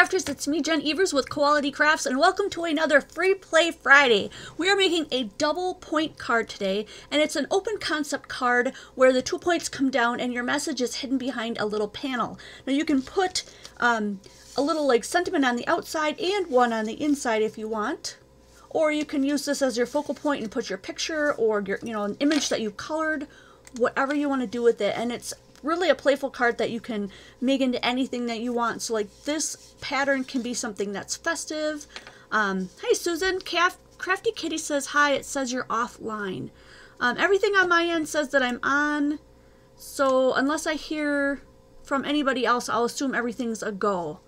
Crafters, it's me, Jen Evers with Quality Crafts, and welcome to another Free Play Friday. We are making a double point card today, and it's an open concept card where the 2 points come down and your message is hidden behind a little panel. Now you can put a little like sentiment on the outside and one on the inside if you want. Or you can use this as your focal point and put your picture or your, an image that you colored, whatever you want to do with it. And it's really a playful card that you can make into anything that you want. So like this pattern can be something that's festive. Hi Susan, Crafty Kitty says hi. It says you're offline. Everything on my end says that I'm on. So unless I hear from anybody else, I'll assume everything's a go.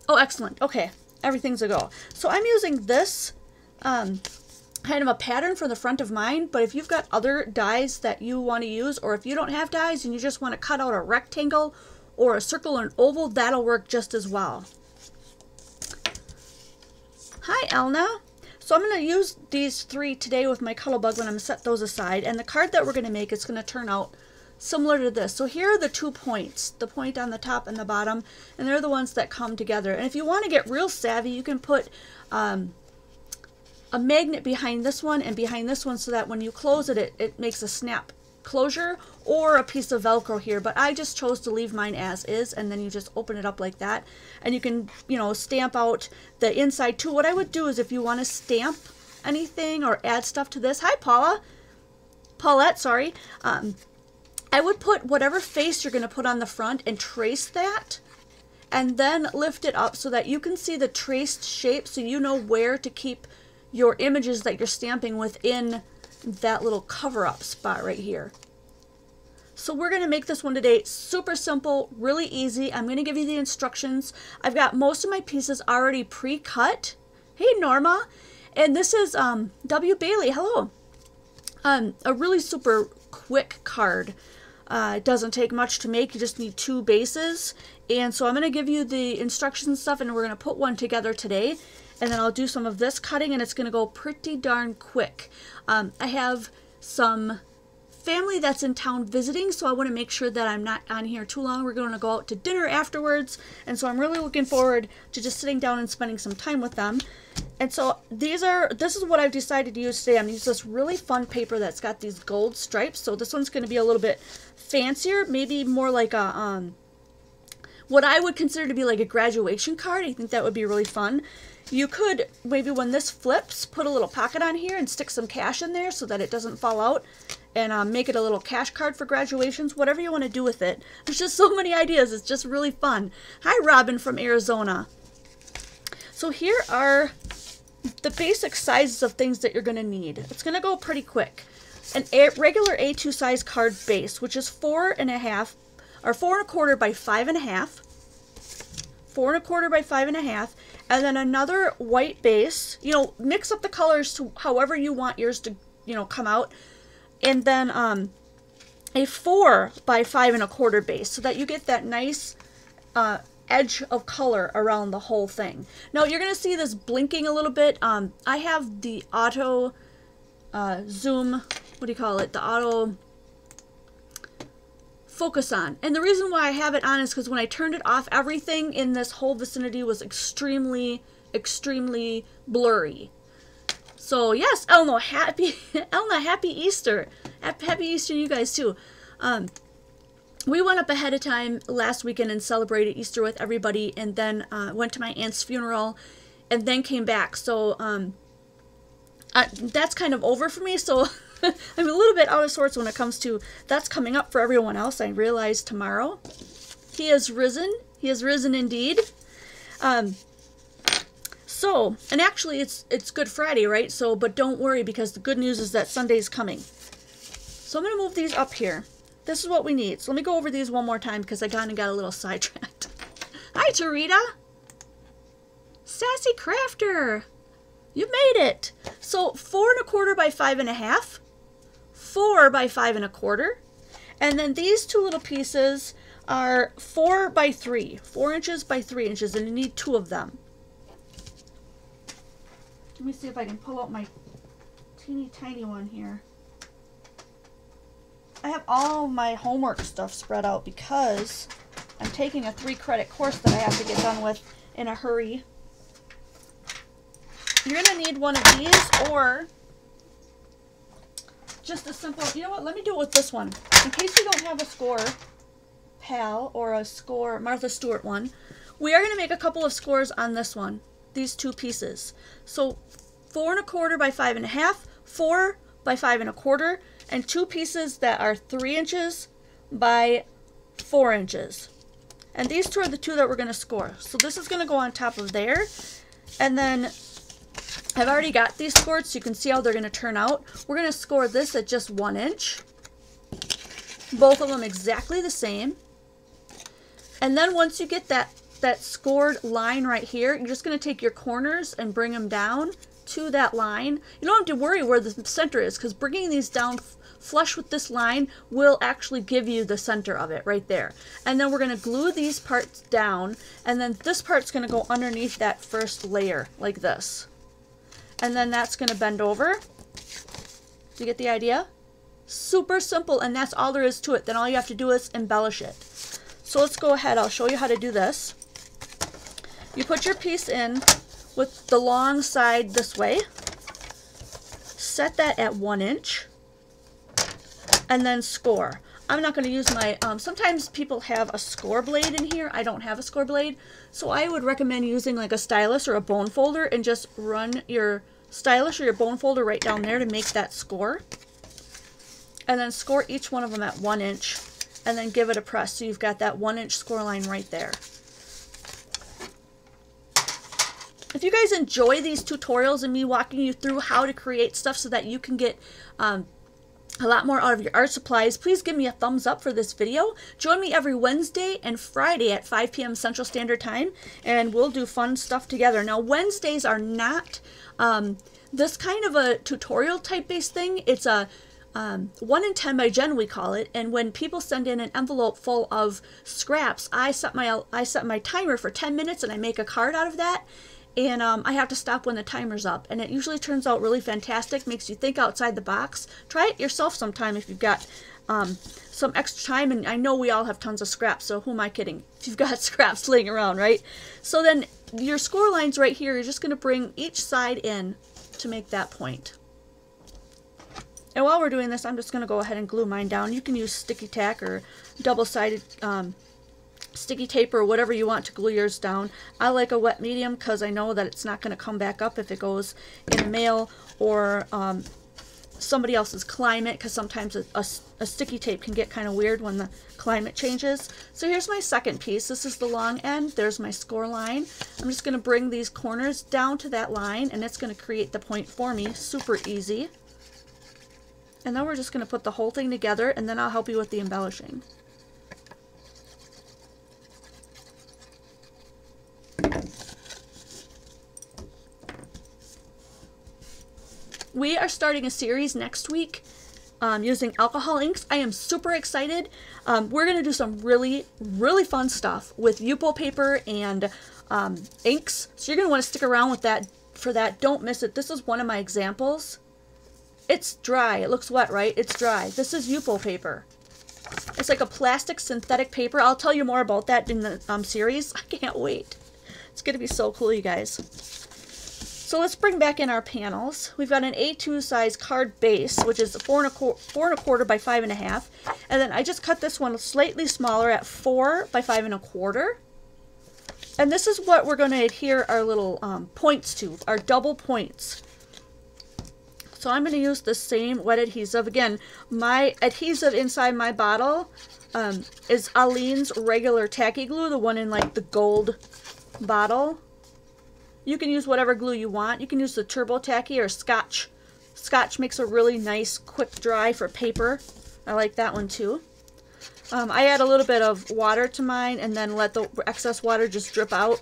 Oh, excellent. Okay, everything's a go. So I'm using this kind of a pattern for the front of mine, but if you've got other dies that you want to use, or if you don't have dies and you just want to cut out a rectangle or a circle or an oval, that'll work just as well. Hi Elna. So I'm going to use these three today with my Cuddlebug when I'm going to set those aside, and the card that we're going to make is going to turn out similar to this. So here are the 2 points, the point on the top and the bottom, and they're the ones that come together. And if you want to get real savvy, you can put a magnet behind this one and behind this one so that when you close it, it makes a snap closure, or a piece of Velcro here. But I just chose to leave mine as is, and then you just open it up like that. And you can, stamp out the inside too. What I would do is if you want to stamp anything or add stuff to this, hi Paulette, sorry. I would put whatever face you're going to put on the front and trace that, and then lift it up so that you can see the traced shape, so you know where to keep your images that you're stamping within that little cover-up spot right here. So we're going to make this one today super simple, really easy. I'm going to give you the instructions. I've got most of my pieces already pre-cut. Hey Norma, and this is W. Bailey, hello. A really super quick card. It doesn't take much to make, you just need 2 bases. And so I'm going to give you the instructions and stuff, and we're going to put one together today. And then I'll do some of this cutting, and it's going to go pretty darn quick. I have some family that's in town visiting, so I want to make sure that I'm not on here too long. We're going to go out to dinner afterwards, and so I'm really looking forward to just sitting down and spending some time with them. And so this is what I've decided to use today. I'm going to use this really fun paper that's got these gold stripes. So this one's going to be a little bit fancier, maybe more like a what I would consider to be like a graduation card. I think that would be really fun. You could, maybe when this flips, put a little pocket on here and stick some cash in there so that it doesn't fall out, and make it a little cash card for graduations, whatever you want to do with it. There's just so many ideas. It's just really fun. Hi, Robin from Arizona. So here are the basic sizes of things that you're going to need. It's going to go pretty quick. A regular A2 size card base, which is 4.5 or 4.25 by 5.5. 4.25 by 5.5, and then another white base. Mix up the colors to however you want yours to, come out, and then a 4 by 5.25 base, so that you get that nice edge of color around the whole thing. Now you're gonna see this blinking a little bit. I have the auto zoom. What do you call it? The auto focus on, and the reason why I have it on is because when I turned it off, everything in this whole vicinity was extremely blurry. So yes, Elna, happy Easter. Happy Easter to you guys too. We went up ahead of time last weekend and celebrated Easter with everybody, and then went to my aunt's funeral and then came back. So that's kind of over for me, so I'm a little bit out of sorts when it comes to that's coming up for everyone else. I realize tomorrow. He has risen. He has risen indeed. So, and actually it's Good Friday, right? So, but don't worry, because the good news is that Sunday's coming. So I'm going to move these up here. This is what we need. So let me go over these one more time because I kind of got a little sidetracked. Hi, Tarita. Sassy Crafter. You made it. So 4.25 by 5.5. 4 by 5.25, and then these 2 little pieces are 4 by 3, 4 inches by 3 inches, and you need 2 of them. Let me see if I can pull out my teeny tiny one here. I have all my homework stuff spread out because I'm taking a 3-credit course that I have to get done with in a hurry. You're going to need one of these or just a simple, you know what, let me do it with this one. In case you don't have a score pal or a score Martha Stewart one, we are going to make a couple of scores on this one, these 2 pieces. So 4 1/4 by 5 1/2, 4 by 5 1/4, and 2 pieces that are 3 inches by 4 inches. And these 2 are the 2 that we're going to score. So this is going to go on top of there. And then I've already got these scored so you can see how they're going to turn out. We're going to score this at just 1 inch. Both of them exactly the same. And then once you get that scored line right here, you're just going to take your corners and bring them down to that line. You don't have to worry where the center is, because bringing these down flush with this line will actually give you the center of it right there. And then we're going to glue these parts down, and then this part's going to go underneath that first layer like this. And then that's going to bend over. Do you get the idea? Super simple, and that's all there is to it. Then all you have to do is embellish it. So let's go ahead. I'll show you how to do this. You put your piece in with the long side this way. Set that at 1 inch. And then score. I'm not going to use my, sometimes people have a score blade in here. I don't have a score blade. So I would recommend using like a stylus or a bone folder and just run your stylus or your bone folder right down there to make that score. And then score each one of them at 1 inch. And then give it a press. So you've got that 1 inch score line right there. If you guys enjoy these tutorials and me walking you through how to create stuff so that you can get a lot more out of your art supplies, please give me a thumbs up for this video. Join me every Wednesday and Friday at 5 p.m. Central Standard Time, and we'll do fun stuff together. Now, Wednesdays are not this kind of a tutorial type based thing. It's a 1 in 10 by Jen, we call it, and when people send in an envelope full of scraps, I set my timer for 10 minutes and I make a card out of that. And I have to stop when the timer's up. And it usually turns out really fantastic, makes you think outside the box. Try it yourself sometime if you've got some extra time. And I know we all have tons of scraps, so who am I kidding? If you've got scraps laying around, right? So then your score lines right here, you're just going to bring each side in to make that point. And while we're doing this, I'm just going to go ahead and glue mine down. You can use sticky tack or double-sided sticky tape or whatever you want to glue yours down. I like a wet medium because I know that it's not going to come back up if it goes in the mail or somebody else's climate, because sometimes a sticky tape can get kind of weird when the climate changes. So here's my second piece. This is the long end. There's my score line. I'm just going to bring these corners down to that line, and it's going to create the point for me. Super easy. And then we're just going to put the whole thing together, and then I'll help you with the embellishing. We are starting a series next week using alcohol inks. I am super excited. We're going to do some really, really fun stuff with Yupo paper and inks. So you're going to want to stick around with that for that. Don't miss it. This is one of my examples. It's dry. It looks wet, right? It's dry. This is Yupo paper. It's like a plastic synthetic paper. I'll tell you more about that in the series. I can't wait. It's going to be so cool, you guys. So let's bring back in our panels. We've got an A2 size card base, which is 4 1/4 by 5 1/2. And then I just cut this one slightly smaller at 4 by 5 1/4. And this is what we're going to adhere our little points to, our double points. So I'm going to use the same wet adhesive. Again, my adhesive inside my bottle is Aleene's regular tacky glue, the one in like the gold bottle. You can use whatever glue you want. You can use the Turbo Tacky or Scotch. Scotch makes a really nice quick dry for paper. I like that one too. I add a little bit of water to mine and then let the excess water just drip out,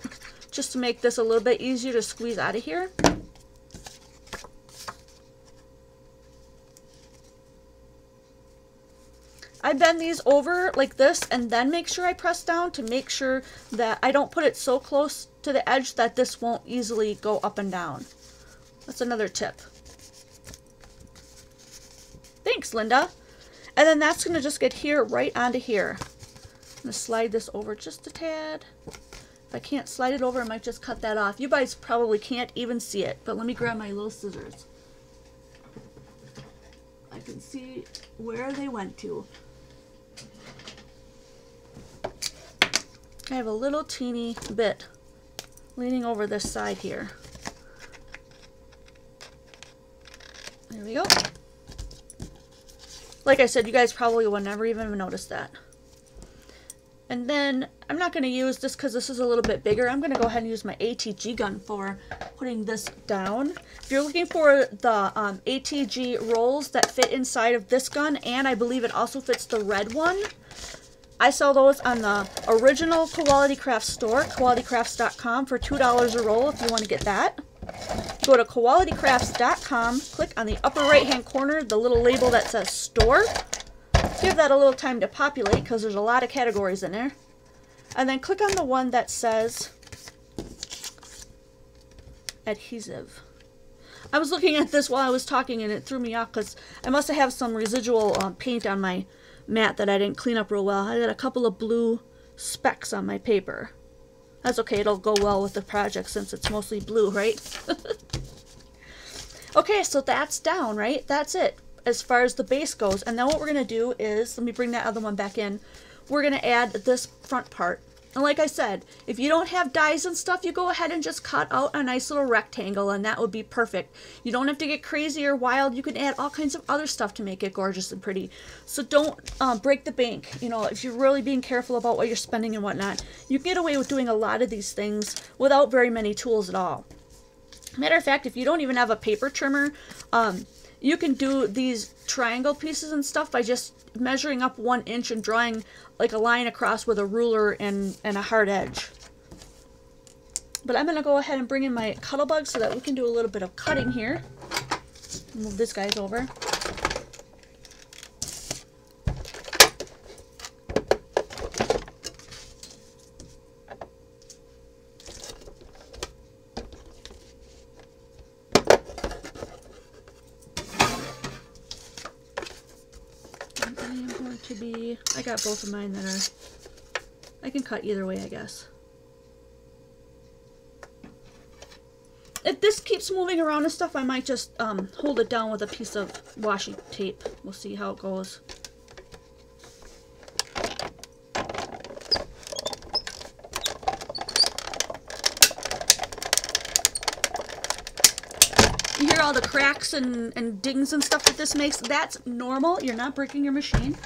just to make this a little bit easier to squeeze out of here. I bend these over like this and then make sure I press down to make sure that I don't put it so close to the edge that this won't easily go up and down. That's another tip. Thanks, Linda. And then that's going to just get here right onto here. I'm going to slide this over just a tad. If I can't slide it over, I might just cut that off. You guys probably can't even see it, but let me grab my little scissors. I can see where they went to. I have a little teeny bit leaning over this side here. There we go. Like I said, you guys probably will never even notice that. And then I'm not going to use this because this is a little bit bigger. I'm going to go ahead and use my ATG gun for putting this down. If you're looking for the ATG rolls that fit inside of this gun, and I believe it also fits the red one, I sell those on the original Quality Crafts store, qualitycrafts.com, for $2 a roll if you want to get that. Go to qualitycrafts.com, click on the upper right hand corner, the little label that says store. Give that a little time to populate because there's a lot of categories in there. And then click on the one that says adhesive. I was looking at this while I was talking and it threw me off because I must have some residual paint on my mat that I didn't clean up real well. I got a couple of blue specks on my paper. That's okay, it'll go well with the project since it's mostly blue, right? Okay, so that's down, right? That's it as far as the base goes. And then what we're going to do is, let me bring that other one back in. We're going to add this front part. And like I said, if you don't have dies and stuff, you go ahead and just cut out a nice little rectangle and that would be perfect. You don't have to get crazy or wild. You can add all kinds of other stuff to make it gorgeous and pretty. So don't break the bank. You know, if you're really being careful about what you're spending and whatnot, you can get away with doing a lot of these things without very many tools at all. Matter of fact, if you don't even have a paper trimmer, you can do these triangle pieces and stuff by just measuring up 1 inch and drawing like a line across with a ruler and a hard edge. But I'm going to go ahead and bring in my Cuttlebug so that we can do a little bit of cutting here. Move this guy over. I got both of mine that are, I can cut either way, I guess. If this keeps moving around and stuff, I might just hold it down with a piece of washi tape. We'll see how it goes. You hear all the cracks and dings and stuff that this makes? That's normal. You're not breaking your machine.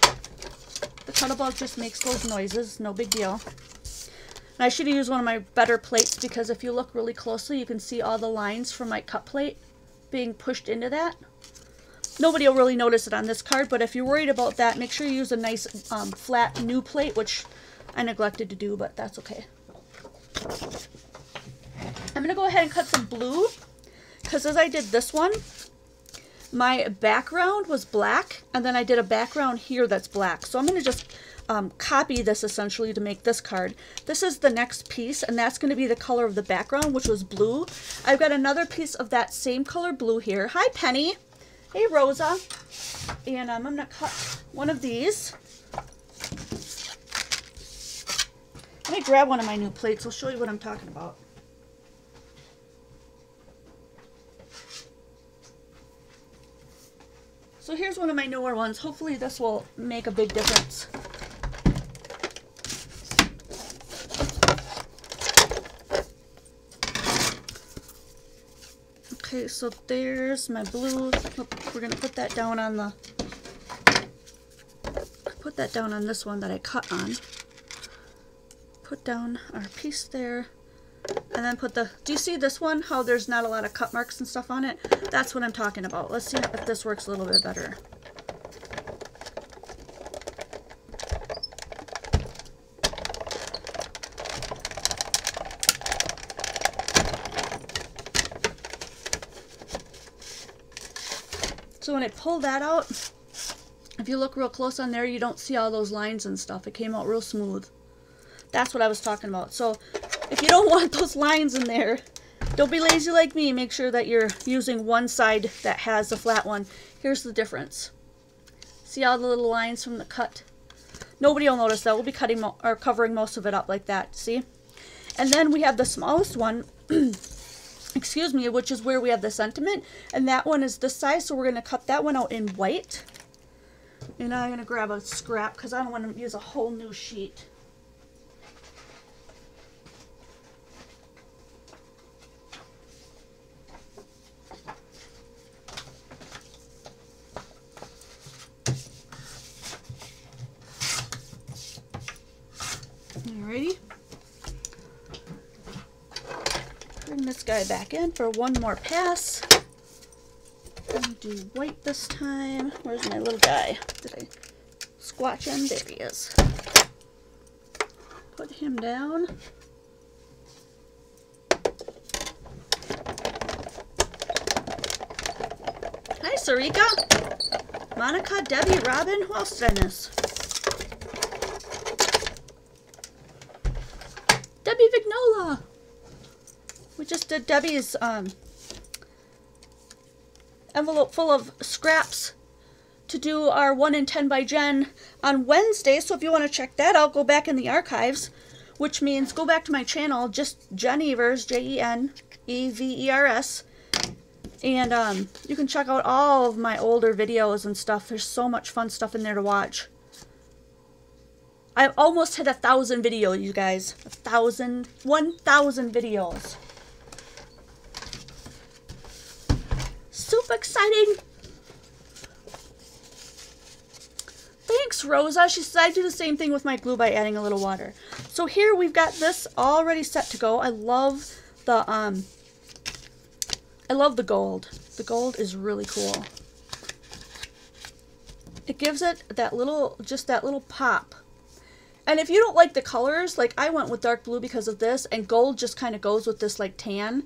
The Cuttlebug just makes those noises, no big deal. And I should have used one of my better plates because if you look really closely, you can see all the lines from my cut plate being pushed into that. Nobody will really notice it on this card, but if you're worried about that, make sure you use a nice flat new plate, which I neglected to do, but that's okay. I'm going to go ahead and cut some blue because as I did this one, my background was black, and then I did a background here that's black. So I'm going to just copy this essentially to make this card. This is the next piece, and that's going to be the color of the background, which was blue. I've got another piece of that same color blue here. Hi, Penny. Hey, Rosa. And I'm going to cut one of these. Let me grab one of my new plates. I'll show you what I'm talking about. So here's one of my newer ones. Hopefully this will make a big difference. Okay, so there's my blue. We're going to put that down on the, put that down on this one that I cut on. Put down our piece there. And then put the, do you see this one? How there's not a lot of cut marks and stuff on it? That's what I'm talking about. Let's see if this works a little bit better. So when I pull that out, if you look real close on there, you don't see all those lines and stuff. It came out real smooth. That's what I was talking about. So if you don't want those lines in there, don't be lazy like me. Make sure that you're using one side that has the flat one. Here's the difference. See all the little lines from the cut? Nobody will notice that. We'll be cutting or covering most of it up like that, see? And then we have the smallest one, excuse me, which is where we have the sentiment. And that one is this size, so we're going to cut that one out in white. And I'm going to grab a scrap because I don't want to use a whole new sheet. Alrighty. Bring this guy back in for one more pass. And do white this time. Where's my little guy? Did I squatch him? There he is. Put him down. Hi, Sarika. Monica, Debbie, Robin. Who else did I miss? Debbie Vignola. We just did Debbie's envelope full of scraps to do our 1 in 10 by Jen on Wednesday. So if you want to check that out, go back in the archives, which means go back to my channel, just Jen Evers, Jenevers, and you can check out all of my older videos and stuff. There's so much fun stuff in there to watch. I almost hit 1,000 videos, you guys. 1,000 videos. Super exciting. Thanks, Rosa. She said I do the same thing with my glue by adding a little water. So here we've got this already set to go. I love the gold. The gold is really cool. It gives it that little, just that little pop. And if you don't like the colors, like I went with dark blue because of this, and gold just kind of goes with this like tan.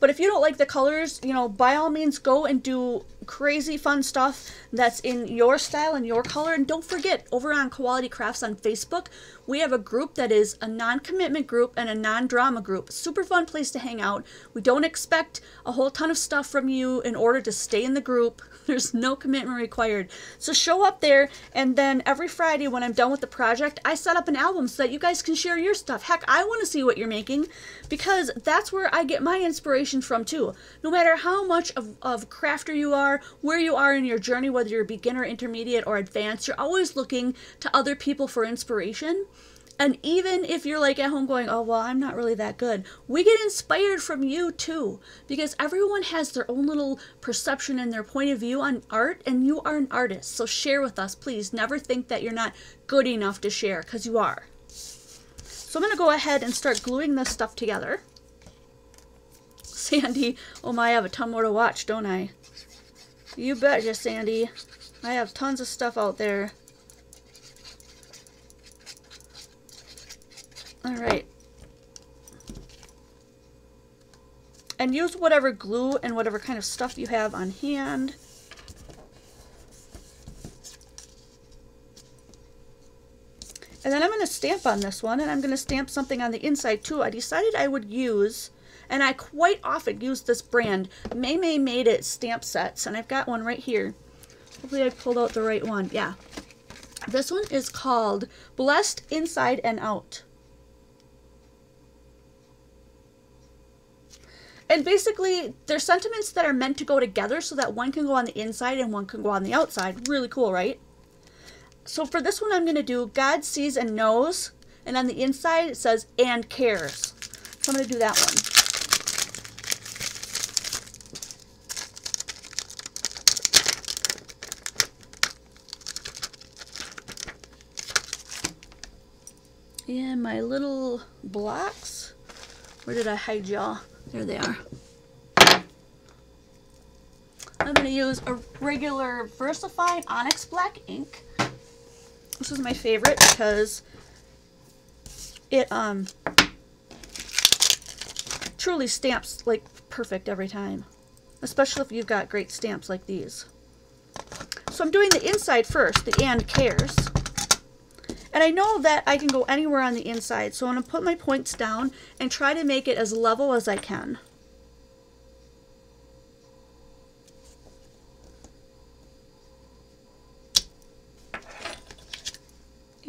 But if you don't like the colors, you know, by all means go and do crazy fun stuff that's in your style and your color. And don't forget, over on Quality Crafts on Facebook, we have a group that is a non-commitment group and a non-drama group. Super fun place to hang out. We don't expect a whole ton of stuff from you in order to stay in the group. There's no commitment required. So show up there, and then every Friday when I'm done with the project, I set up an album so that you guys can share your stuff. Heck, I want to see what you're making because that's where I get my inspiration from too. No matter how much of crafter you are, where you are in your journey, whether you're beginner, intermediate, or advanced, you're always looking to other people for inspiration. And even if you're like at home going, oh, well, I'm not really that good, we get inspired from you too, because everyone has their own little perception and their point of view on art, and you are an artist. So share with us, please. Never think that you're not good enough to share, because you are. So I'm going to go ahead and start gluing this stuff together. Sandy, oh my, I have a ton more to watch, don't I? You betcha, Sandy. I have tons of stuff out there. Alright. And use whatever glue and whatever kind of stuff you have on hand. And then I'm going to stamp on this one, and I'm going to stamp something on the inside too. I decided I would use, and I quite often use this brand, May Made It stamp sets, and I've got one right here. Hopefully I pulled out the right one. Yeah. This one is called Blessed Inside and Out. And basically, they're sentiments that are meant to go together so that one can go on the inside and one can go on the outside. Really cool, right? So for this one, I'm going to do God Sees and Knows. And on the inside, it says, and cares. So I'm going to do that one. And my little blocks. Where did I hide y'all? There they are. I'm going to use a regular VersaFine Onyx Black ink. This is my favorite because it truly stamps like perfect every time. Especially if you've got great stamps like these. So I'm doing the inside first, the and cares. And I know that I can go anywhere on the inside, so I'm going to put my points down and try to make it as level as I can.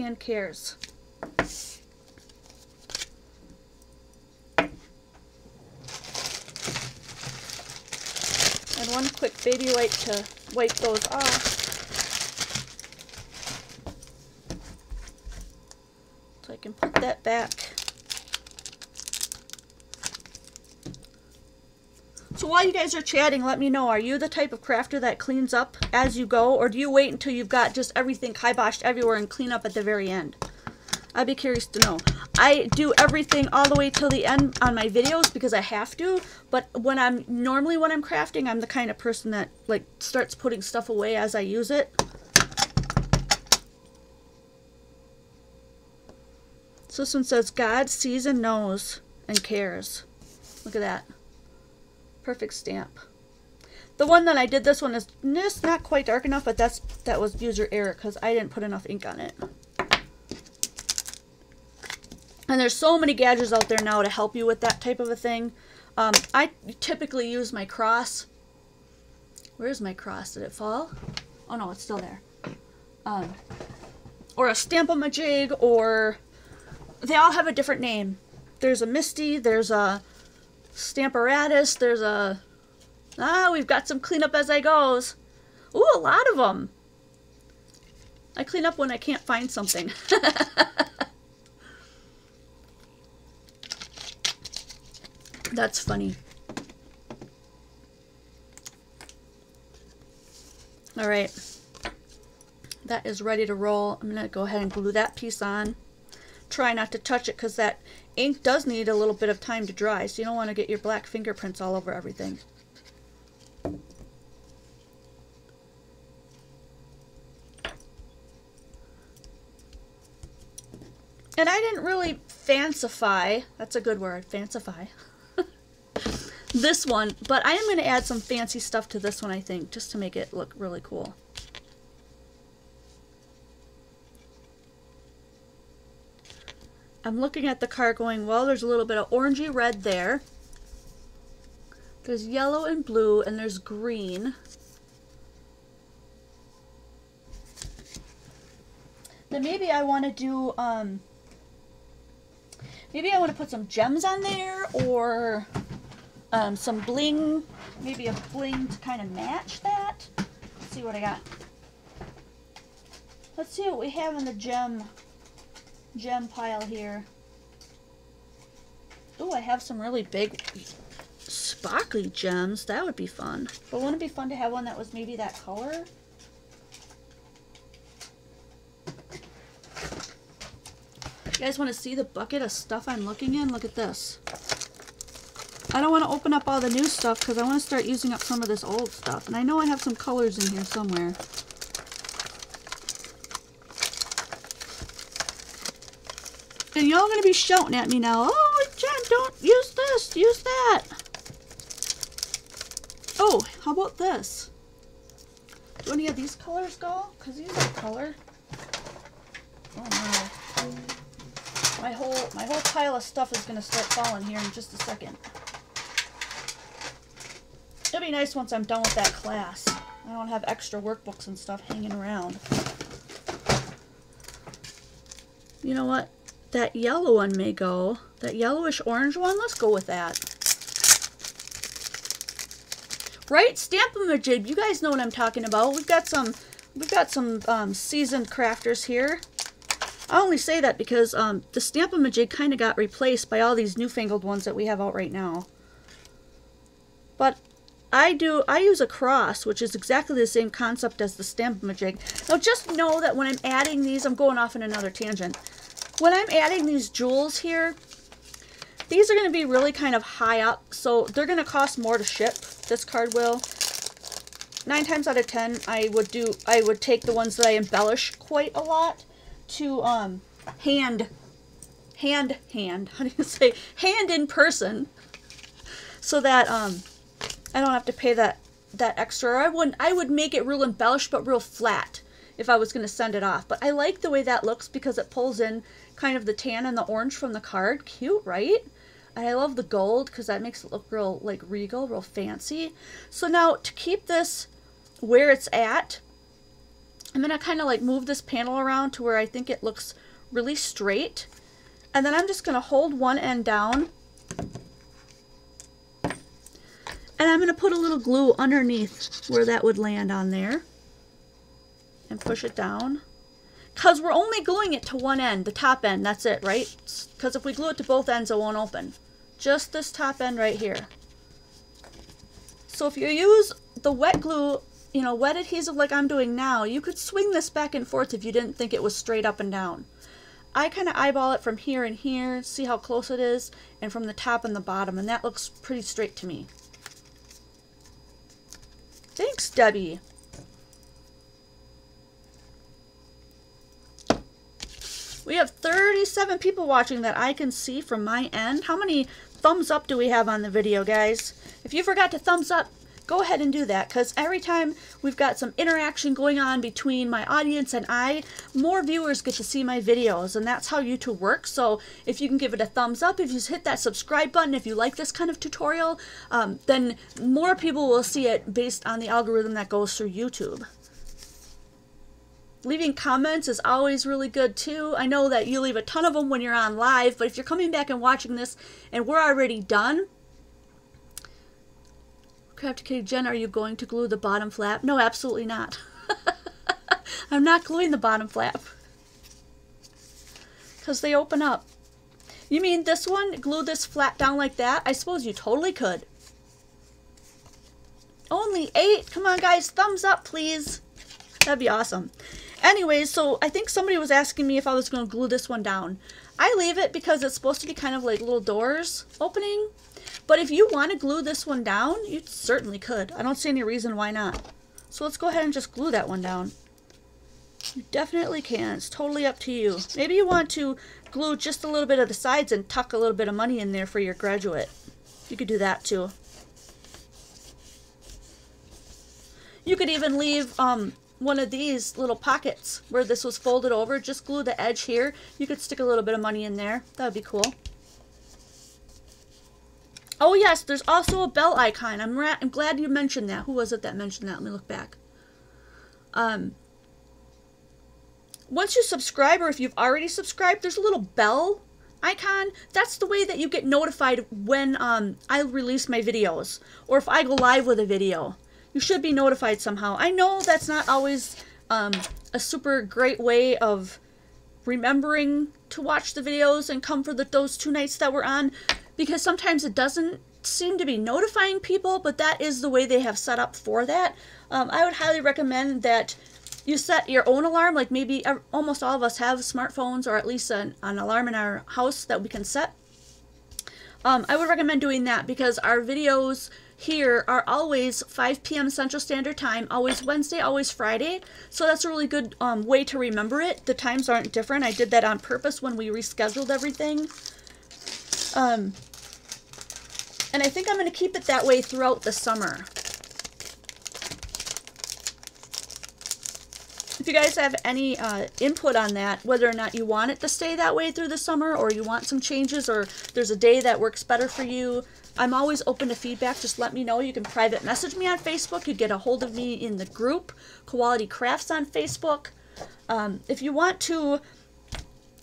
and cares. And one quick baby wipe to wipe those off. So I can put that back. So while you guys are chatting, let me know, are you the type of crafter that cleans up as you go, or do you wait until you've got just everything kiboshed everywhere and clean up at the very end? I'd be curious to know. I do everything all the way till the end on my videos because I have to, but when I'm crafting, I'm the kind of person that like starts putting stuff away as I use it. So this one says, God sees and knows and cares. Look at that. Perfect stamp. The one that I did, this one is just not quite dark enough, but that was user error because I didn't put enough ink on it. And there's so many gadgets out there now to help you with that type of a thing. I typically use my cross. Where's my cross? Did it fall? Oh no, it's still there. Or a Stamp-O-Majig, or they all have a different name. There's a Misty, there's a Stamparatus, there's a... we've got some cleanup as I goes. Ooh, a lot of them. I clean up when I can't find something. That's funny. All right. That is ready to roll. I'm going to go ahead and glue that piece on. Try not to touch it because that ink does need a little bit of time to dry, so you don't want to get your black fingerprints all over everything. And I didn't really fancify, that's a good word, fancify, this one, but I am going to add some fancy stuff to this one, I think, just to make it look really cool. I'm looking at the card going, well, there's a little bit of orangey red there. There's yellow and blue, and there's green. Then maybe I want to do, maybe I want to put some gems on there, or some bling, maybe a bling to kind of match that. Let's see what I got. Let's see what we have in the gem pile here. Oh, I have some really big sparkly gems. That would be fun. But wouldn't it be fun to have one that was maybe that color? You guys want to see the bucket of stuff I'm looking in? Look at this. I don't want to open up all the new stuff because I want to start using up some of this old stuff. And I know I have some colors in here somewhere. And y'all going to be shouting at me now, oh, Jen, don't use this, use that. Oh, how about this? Do any of these colors go? Because these are color. Oh no. My whole pile of stuff is going to start falling here in just a second. It'll be nice once I'm done with that class. I don't have extra workbooks and stuff hanging around. You know what? That yellow one may go. That yellowish orange one, let's go with that. Right? Stamp-O-Majig, you guys know what I'm talking about. We've got some seasoned crafters here. I only say that because the Stamp-O-Majig kind of got replaced by all these newfangled ones that we have out right now. But I use a cross, which is exactly the same concept as the Stamp-O-Majig. Now just know that when I'm adding these, I'm going off in another tangent. When I'm adding these jewels here, these are going to be really kind of high up, so they're going to cost more to ship. This card will. 9 times out of 10, I would take the ones that I embellish quite a lot to hand in person, so that I don't have to pay that extra. I would make it real embellished but real flat if I was going to send it off. But I like the way that looks because it pulls in kind of the tan and the orange from the card. Cute, right? And I love the gold because that makes it look real like regal, real fancy. So now to keep this where it's at, I'm going to kind of like move this panel around to where I think it looks really straight. And then I'm just going to hold one end down. And I'm going to put a little glue underneath where that would land on there. And push it down. Because we're only gluing it to one end, the top end, that's it, right? Because if we glue it to both ends, it won't open. Just this top end right here. So if you use the wet glue, you know, wet adhesive like I'm doing now, you could swing this back and forth if you didn't think it was straight up and down. I kind of eyeball it from here and here, see how close it is, and from the top and the bottom, and that looks pretty straight to me. Thanks, Debbie. We have 37 people watching that I can see from my end. How many thumbs up do we have on the video, guys? If you forgot to thumbs up, go ahead and do that, because every time we've got some interaction going on between my audience and I, more viewers get to see my videos, and that's how YouTube works. So if you can give it a thumbs up, if you hit that subscribe button, if you like this kind of tutorial, then more people will see it based on the algorithm that goes through YouTube. Leaving comments is always really good too. I know that you leave a ton of them when you're on live, but if you're coming back and watching this and we're already done, Crafty Kitty Jen, are you going to glue the bottom flap? No, absolutely not. I'm not gluing the bottom flap. Because they open up. You mean this one? Glue this flat down like that? I suppose you totally could. Only 8? Come on guys, thumbs up please. That'd be awesome. Anyways, so I think somebody was asking me if I was going to glue this one down. I leave it because it's supposed to be kind of like little doors opening. But if you want to glue this one down, you certainly could. I don't see any reason why not. So let's go ahead and just glue that one down. You definitely can. It's totally up to you. Maybe you want to glue just a little bit of the sides and tuck a little bit of money in there for your graduate. You could do that too. You could even leave one of these little pockets where this was folded over. Just glue the edge here. You could stick a little bit of money in there. That would be cool. Oh yes, there's also a bell icon. I'm glad you mentioned that. Who was it that mentioned that? Let me look back. Once you subscribe, or if you've already subscribed, there's a little bell icon. That's the way that you get notified when I release my videos, or if I go live with a video. You should be notified somehow. I know that's not always a super great way of remembering to watch the videos and come for those 2 nights that we're on, because sometimes it doesn't seem to be notifying people, but that is the way they have set up for that. I would highly recommend that you set your own alarm. Like maybe almost all of us have smartphones, or at least an alarm in our house that we can set. I would recommend doing that because our videos here are always 5 p.m. Central Standard Time, always Wednesday, always Friday. So that's a really good way to remember it. The times aren't different. I did that on purpose when we rescheduled everything. And I think I'm going to keep it that way throughout the summer. If you guys have any input on that, whether or not you want it to stay that way through the summer, or you want some changes, or there's a day that works better for you, I'm always open to feedback. Just let me know. You can private message me on Facebook. You get a hold of me in the group, Quality Crafts on Facebook. If you want to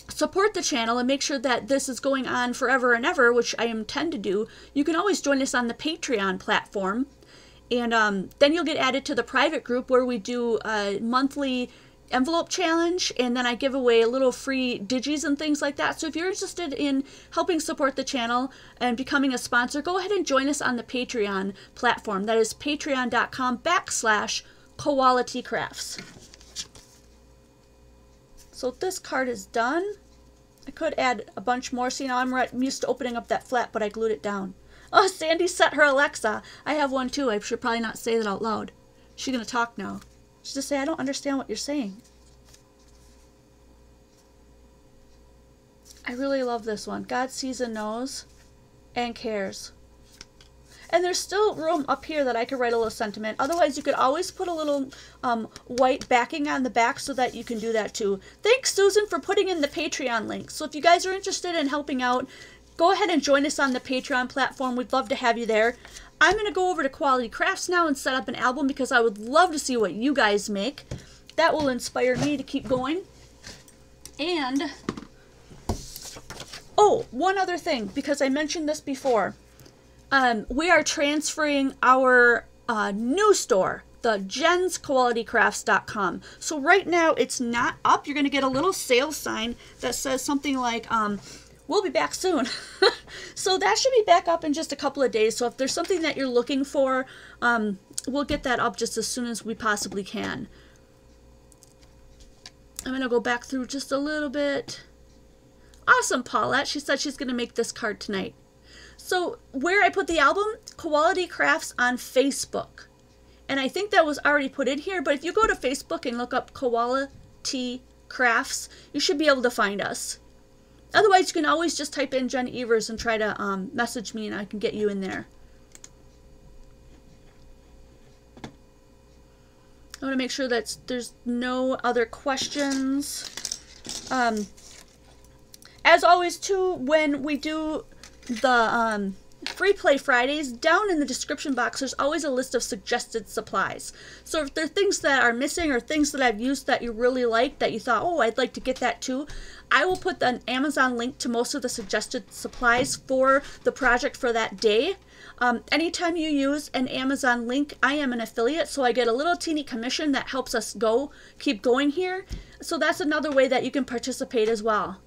support the channel and make sure that this is going on forever and ever, which I intend to do, you can always join us on the Patreon platform. And then you'll get added to the private group where we do a monthly envelope challenge, and then I give away little free digis and things like that. So if you're interested in helping support the channel and becoming a sponsor, go ahead and join us on the Patreon platform. That is patreon.com/qualitycrafts. So this card is done. I could add a bunch more. See, now I'm used to opening up that flap, but I glued it down. Oh, Sandy set her Alexa. I have one too. I should probably not say that out loud. She's going to talk now. She's just say, I don't understand what you're saying. I really love this one. God sees and knows and cares. And there's still room up here that I could write a little sentiment. Otherwise, you could always put a little white backing on the back so that you can do that too. Thanks, Susan, for putting in the Patreon link. So if you guys are interested in helping out, go ahead and join us on the Patreon platform. We'd love to have you there. I'm going to go over to Quality Crafts now and set up an album because I would love to see what you guys make. that will inspire me to keep going. And, oh, one other thing, because I mentioned this before. We are transferring our new store, the jensqualitycrafts.com. So right now it's not up. You're going to get a little sales sign that says something like, we'll be back soon. So that should be back up in just a couple of days. So if there's something that you're looking for, we'll get that up just as soon as we possibly can. I'm going to go back through just a little bit. Awesome, Paulette. She said she's going to make this card tonight. So where I put the album, Quality Crafts on Facebook. And I think that was already put in here, but if you go to Facebook and look up Quality Crafts, you should be able to find us. Otherwise, you can always just type in Jen Evers and try to message me and I can get you in there. I want to make sure that there's no other questions. As always, too, when we do the Free Play Fridays, down in the description box, there's always a list of suggested supplies. So if there are things that are missing or things that I've used that you really like, that you thought, oh, I'd like to get that too, I will put an Amazon link to most of the suggested supplies for the project for that day. Anytime you use an Amazon link, I am an affiliate, so I get a little teeny commission that helps us keep going here. So that's another way that you can participate as well.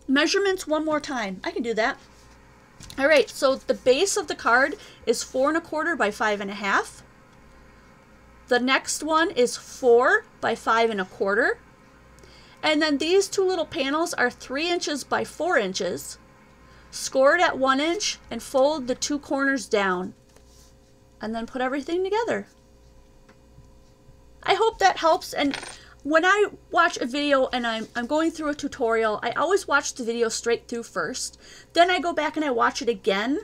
Measurements one more time. I can do that. All right, so the base of the card is 4 1/4 by 5 1/2. The next one is 4 by 5 1/4. And then these two little panels are 3 inches by 4 inches, scored at 1 inch, and fold the two corners down. And then put everything together. I hope that helps. And when I watch a video and I'm going through a tutorial, I always watch the video straight through first. Then I go back and I watch it again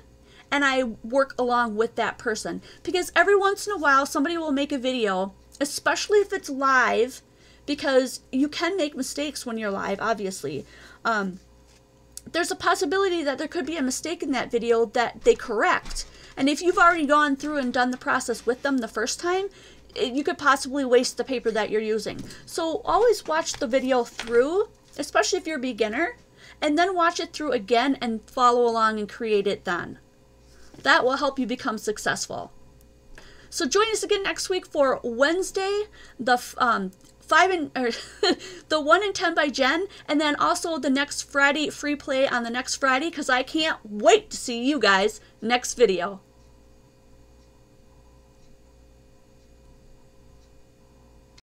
and I work along with that person. Because every once in a while somebody will make a video, especially if it's live, because you can make mistakes when you're live, obviously. There's a possibility that there could be a mistake in that video that they correct. And if you've already gone through and done the process with them the first time, you could possibly waste the paper that you're using. So always watch the video through, especially if you're a beginner, and then watch it through again and follow along and create it then. That will help you become successful. So join us again next week for Wednesday, the the 1 in 10 by Jen, and then also the next Friday free play on the next Friday, because I can't wait to see you guys next video.